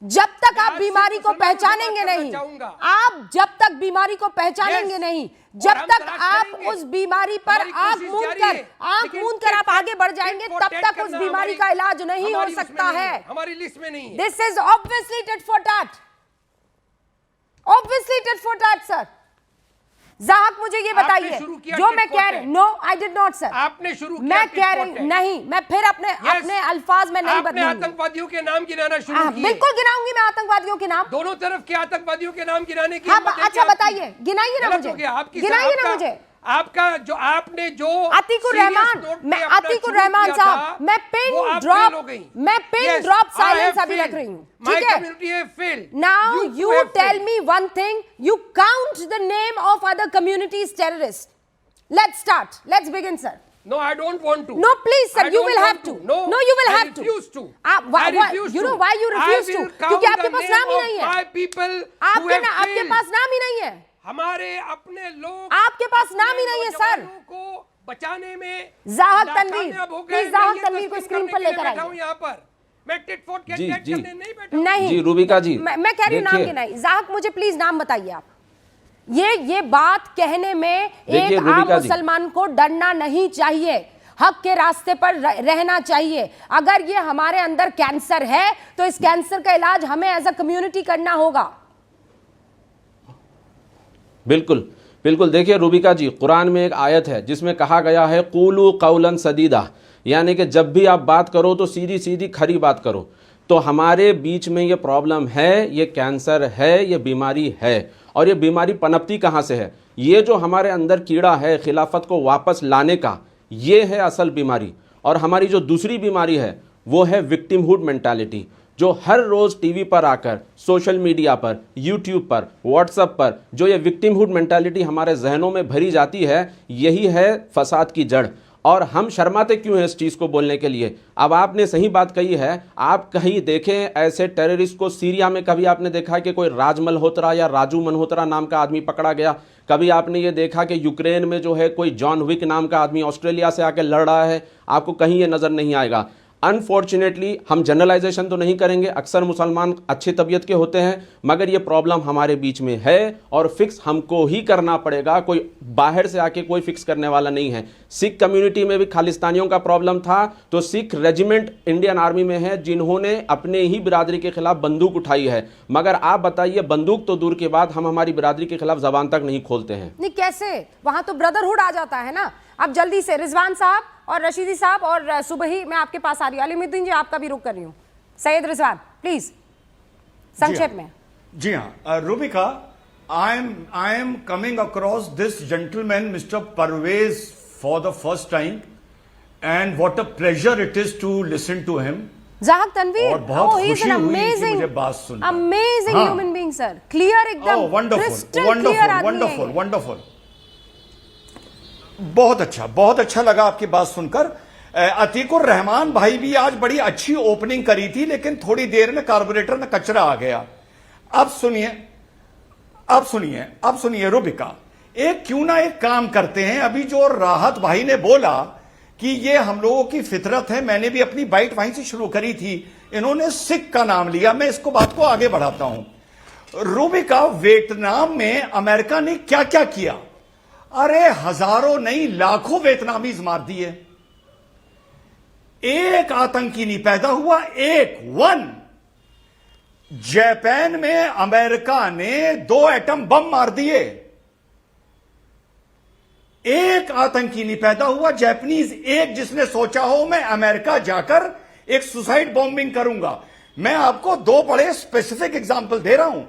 जब तक आप बीमारी को पहचानेंगे नहीं, आप जब तक बीमारी को पहचानेंगे नहीं, जब तक आप उस बीमारी पर आंख मूंद कर आप आगे बढ़ जाएंगे, तब तक उस बीमारी का इलाज नहीं हो सकता है। हमारी लिस्ट में नहीं है। This is obviously tit for tat, obviously tit for tat sir. Zahak मुझे ये बताइए, जो मैं कह रही, no I did not sir, आपने शुरू किया, मैं कह रही नहीं, मैं फिर अपने अल्फाज में नहीं बदलूंगी। आतंकवादियों के नाम गिनाना शुरू किए। बिल्कुल गिनाऊंगी मैं आतंकवादियों के नाम, दोनों तरफ के आतंकवादियों के नाम गिनाने की। अच्छा बताइए, गिनाइए ना मुझे, गिनाइए ना मुझे। आपका जो आपने जो अतीकुर रहमान साहब, मैं पिन ड्रॉप साइलेंस अभी रख रही हूँ, ठीक है। Now you tell me one thing, you count the name of other communities terrorist. Let's start, let's begin sir. No, I don't want to. No, please, sir. You will have to. No, you will have to. I refuse to. You know why you refuse to? क्योंकि आपके पास नाम ही नहीं है। आपके पास नाम ही नहीं है। हमारे अपने लोग, आपके पास नाम ही नहीं है सर। को बचाने में ज़ाहक तनवीर, प्लीज ज़ाहक तनवीर को स्क्रीन पर लेकर आइए। यहाँ पर मैं टिट फॉर टैट करने नहीं बैठा। नहीं जी रूबिका जी, मैं कह रही हूँ नाम के नहीं। ज़ाहक मुझे प्लीज नाम बताइए आप। ये बात कहने में एक आम मुसलमान को डरना नहीं चाहिए, हक के रास्ते पर रहना चाहिए। अगर ये हमारे अंदर कैंसर है तो इस कैंसर का इलाज हमें एज अ कम्युनिटी करना होगा। बिल्कुल बिल्कुल। देखिए रूबिका जी, कुरान में एक आयत है जिसमें कहा गया है कूलू कौलन सदीदा, यानी कि जब भी आप बात करो तो सीधी सीधी खरी बात करो। तो हमारे बीच में ये प्रॉब्लम है, ये कैंसर है, ये बीमारी है। और ये बीमारी पनपती कहाँ से है? ये जो हमारे अंदर कीड़ा है खिलाफत को वापस लाने का, ये है असल बीमारी। और हमारी जो दूसरी बीमारी है वो है विक्टिमहुड मेंटालिटी, जो हर रोज़ टीवी पर आकर, सोशल मीडिया पर, यूट्यूब पर, व्हाट्सएप पर जो ये विक्टिमहुड मेंटालिटी हमारे जहनों में भरी जाती है, यही है फसाद की जड़। और हम शर्माते क्यों हैं इस चीज़ को बोलने के लिए? अब आपने सही बात कही है। आप कहीं देखें ऐसे टेररिस्ट को, सीरिया में कभी आपने देखा कि कोई राज मल्होत्रा या राजू मल्होत्रा नाम का आदमी पकड़ा गया? कभी आपने ये देखा कि यूक्रेन में जो है कोई जॉन विक नाम का आदमी ऑस्ट्रेलिया से आकर लड़ रहा है? आपको कहीं ये नज़र नहीं आएगा। अनफॉर्चुनेटली हम जनरलाइजेशन तो नहीं करेंगे, अक्सर मुसलमान अच्छी तबीयत के होते हैं, मगर ये प्रॉब्लम हमारे बीच में है और फिक्स हमको ही करना पड़ेगा। कोई बाहर से आके कोई फिक्स करने वाला नहीं है। सिख कम्युनिटी में भी खालिस्तानियों का प्रॉब्लम था, तो सिख रेजिमेंट इंडियन आर्मी में है जिन्होंने अपने ही बिरादरी के खिलाफ बंदूक उठाई है। मगर आप बताइए, बंदूक तो दूर के बाद हम हमारी बिरादरी के खिलाफ जबान तक नहीं खोलते हैं। नहीं, कैसे? वहां तो ब्रदरहुड आ जाता है ना। अब जल्दी से रिजवान साहब और रशीदी साहब और सुबही, मैं आपके पास आ रही हूँ। अलीमुद्दीन जी, आपका भी रुक कर रही हूँ। सैयद रिजवान प्लीज संक्षेप में। जी हाँ Rubika, I am coming across this gentleman mister Parvez for the first time and what a pleasure it is to listen to him. Zahak Tanveer, और बहुत खुशी हुई कि मुझे बात सुनकर। Amazing human being sir, clear एकदम, वंडरफुल वंडरफुल। बहुत अच्छा लगा आपकी बात सुनकर। अतीकुर रहमान भाई भी आज बड़ी अच्छी ओपनिंग करी थी, लेकिन थोड़ी देर में कार्बोरेटर में कचरा आ गया। अब सुनिए रूबिका, क्यों ना एक काम करते हैं। अभी जो राहत भाई ने बोला कि ये हम लोगों की फितरत है, मैंने भी अपनी बाइट वहीं से शुरू करी थी। इन्होंने सिख का नाम लिया, मैं इसको बात को आगे बढ़ाता हूं। रूबिका, वियतनाम में अमेरिका ने क्या क्या किया? अरे हजारों नहीं लाखों वियतनामीज मार दिए। एक आतंकी नहीं पैदा हुआ, वन। जापान में अमेरिका ने 2 एटम बम मार दिए, एक आतंकी नहीं पैदा हुआ। जापानीज एक जिसने सोचा हो मैं अमेरिका जाकर एक सुसाइड बॉम्बिंग करूंगा। मैं आपको 2 बड़े स्पेसिफिक एग्जांपल दे रहा हूं।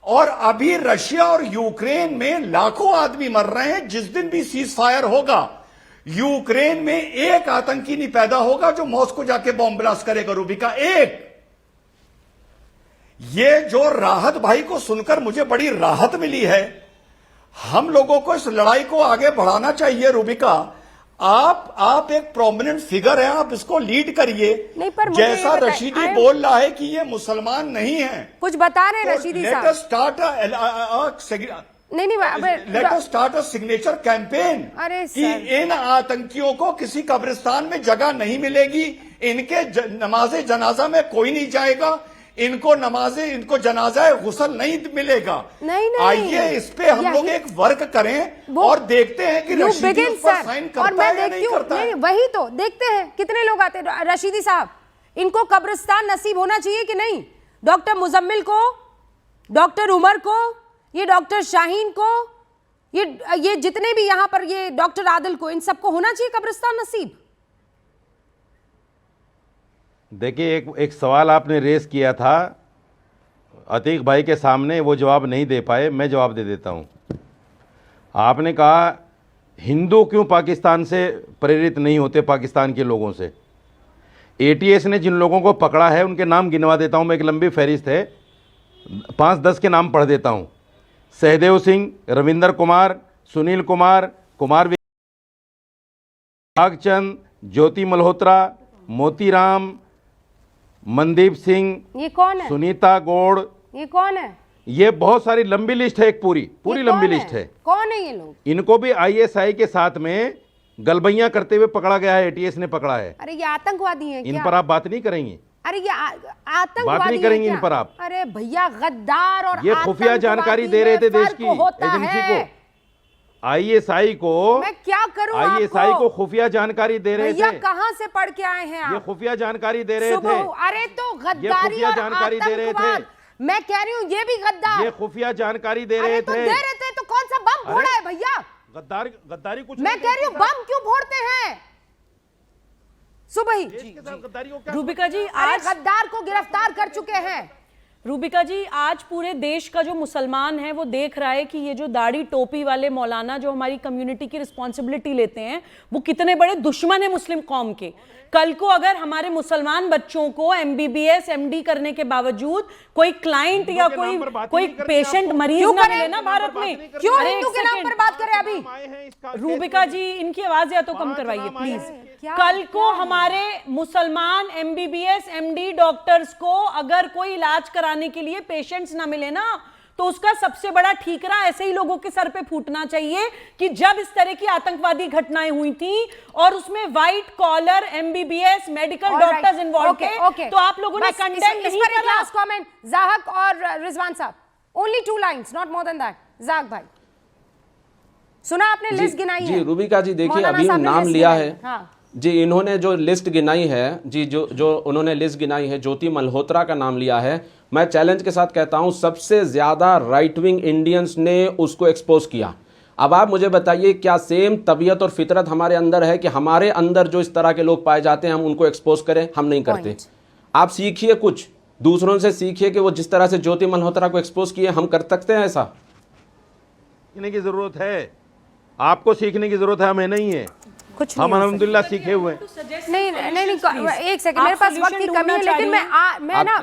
और अभी रशिया और यूक्रेन में लाखों आदमी मर रहे हैं। जिस दिन भी सीज फायर होगा, यूक्रेन में एक आतंकी नहीं पैदा होगा जो मॉस्को जाके बॉम्ब ब्लास्ट करेगा। रूबिका, एक। ये जो राहत भाई को सुनकर मुझे बड़ी राहत मिली है। हम लोगों को इस लड़ाई को आगे बढ़ाना चाहिए। रूबिका, आप एक प्रोमिनेंट फिगर हैं, आप इसको लीड करिए। जैसा रशीदी बोल रहा है कि ये मुसलमान नहीं है, कुछ बता रहे हैं रशीदी साहब। Let us start a signature campaign कि इन आतंकियों को किसी कब्रिस्तान में जगह नहीं मिलेगी, इनके नमाजे जनाजा में कोई नहीं जाएगा, इनको नमाजे, इनको जनाजा गुस्ल नहीं मिलेगा। नहीं। आइए इस पे हम लोग एक वर्क करें और देखते हैं कि रशीदी उस पर साइन करता है या नहीं करता है। वही तो देखते हैं कितने लोग आते हैं। रशीदी साहब, इनको कब्रिस्तान नसीब होना चाहिए कि नहीं? डॉक्टर मुजम्मिल को, डॉक्टर उमर को, ये डॉक्टर शाहीन को, ये जितने भी यहां पर, ये डॉक्टर आदिल को, इन सबको होना चाहिए कब्रिस्तान नसीब। देखिए, एक सवाल आपने रेस किया था अतीक भाई के सामने, वो जवाब नहीं दे पाए, मैं जवाब दे देता हूं। आपने कहा हिंदू क्यों पाकिस्तान से प्रेरित नहीं होते, पाकिस्तान के लोगों से। एटीएस ने जिन लोगों को पकड़ा है उनके नाम गिनवा देता हूं मैं, एक लंबी फहरिस्त है, 5-10 के नाम पढ़ देता हूं। सहदेव सिंह, रविंदर कुमार, सुनील कुमार, भागचंद, ज्योति मल्होत्रा, मोतीराम, मनदीप सिंह, ये कौन है? सुनीता गौड़, ये कौन है? ये बहुत सारी लंबी लिस्ट है, एक पूरी लंबी लिस्ट है। कौन है ये लोग? इनको भी आईएसआई के साथ में गलबैयां करते हुए पकड़ा गया है, एटीएस ने पकड़ा है। अरे ये आतंकवादी हैं क्या? इन पर आप बात नहीं करेंगी? अरे ये आतंकवादी बात नहीं करेंगी इन पर आप? अरे भैया, गद्दार और ये खुफिया जानकारी दे रहे थे देश की एजेंसी को, आईएसआई को। मैं क्या करूं? आईएसआई को खुफिया जानकारी दे रहे भैया थे। कहां से पढ़ के आए हैं आप? ये खुफिया जानकारी दे रहे थे। अरे तो गद्दारी और जानकारी दे रहे थे। मैं कह रही हूँ ये भी गद्दार। ये खुफिया जानकारी दे अरे रहे तो थे। दे रहे थे तो कौन सा बम फोड़ा है भैया? गद्दारी कुछ मैं कह रही हूँ बम क्यों फोड़ते हैं सुबह ही? गद्दारी को क्या? रूबिका जी, अरे आज गद्दार को गिरफ्तार कर चुके हैं। रूबिका जी, आज पूरे देश का जो मुसलमान है वो देख रहा है कि ये जो दाढ़ी टोपी वाले मौलाना जो हमारी कम्युनिटी की रिस्पॉन्सिबिलिटी लेते हैं, वो कितने बड़े दुश्मन है मुस्लिम कौम के। कल को अगर हमारे मुसलमान बच्चों को एमबीबीएस एमडी करने के बावजूद कोई क्लाइंट या कोई पेशेंट मरीज ना मिले ना भारत में, क्यों हिंदू के नाम पर बात करें अभी? रूबिका जी, इनकी आवाज या तो कम करवाइए प्लीज। कल को हमारे मुसलमान एमबीबीएस एमडी डॉक्टर्स को अगर कोई इलाज कराने के लिए पेशेंट्स ना मिले ना, तो उसका सबसे बड़ा ठीकरा ऐसे ही लोगों के सर पे फूटना चाहिए कि जब इस तरह की आतंकवादी घटनाएं हुई थी और उसमें white collar MBBS medical doctors involve थे, तो आप लोगों ने कंडेम नहीं करा। लास्ट कमेंट ज़ाहक और रिजवान साहब, only 2 lines, not more than that. Zahak भाई, सुना आपने लिस्ट गिनाई है? जी रूबिका जी, देखिए अभी नाम लिया है। हाँ। जी, इन्होंने जो लिस्ट गिनाई है, जी जो उन्होंने लिस्ट गिनाई है, ज्योति मल्होत्रा का नाम लिया है। मैं चैलेंज के साथ कहता हूं सबसे ज्यादा राइट विंग इंडियंस ने उसको एक्सपोज किया। अब आप मुझे बताइए, क्या सेम तबीयत और फितरत हमारे अंदर है कि हमारे अंदर जो इस तरह के लोग पाए जाते हैं हम उनको एक्सपोज करें? हम नहीं करते। आप सीखिए, कुछ दूसरों से सीखिए कि वो जिस तरह से ज्योति मल्होत्रा को एक्सपोज किए, हम कर सकते हैं ऐसा? सीखने की जरूरत है, आपको सीखने की जरूरत है, हमें नहीं है। कुछ हम अल्हम्दुलिल्लाह सीखे हुए। नहीं, एक सेकंड, मेरे पास वक्त की कमी है, लेकिन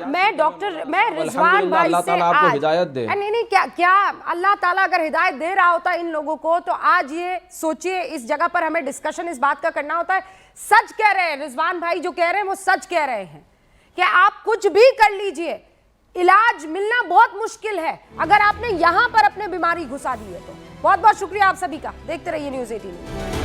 मैं डॉक्टर, मैं रिजवान भाई से आपको हिदायत दे। नहीं, क्या अल्लाह ताला अगर हिदायत दे रहा होता इन लोगों को, तो आज ये सोचिए, इस जगह पर हमें डिस्कशन इस बात का करना होता है। सच कह रहे हैं रिजवान भाई, जो कह रहे हैं वो सच कह रहे हैं कि आप कुछ भी कर लीजिए, इलाज मिलना बहुत मुश्किल है अगर आपने यहां पर अपने बीमारी घुसा दी है तो। बहुत बहुत शुक्रिया आप सभी का। देखते रहिए न्यूज़ 18।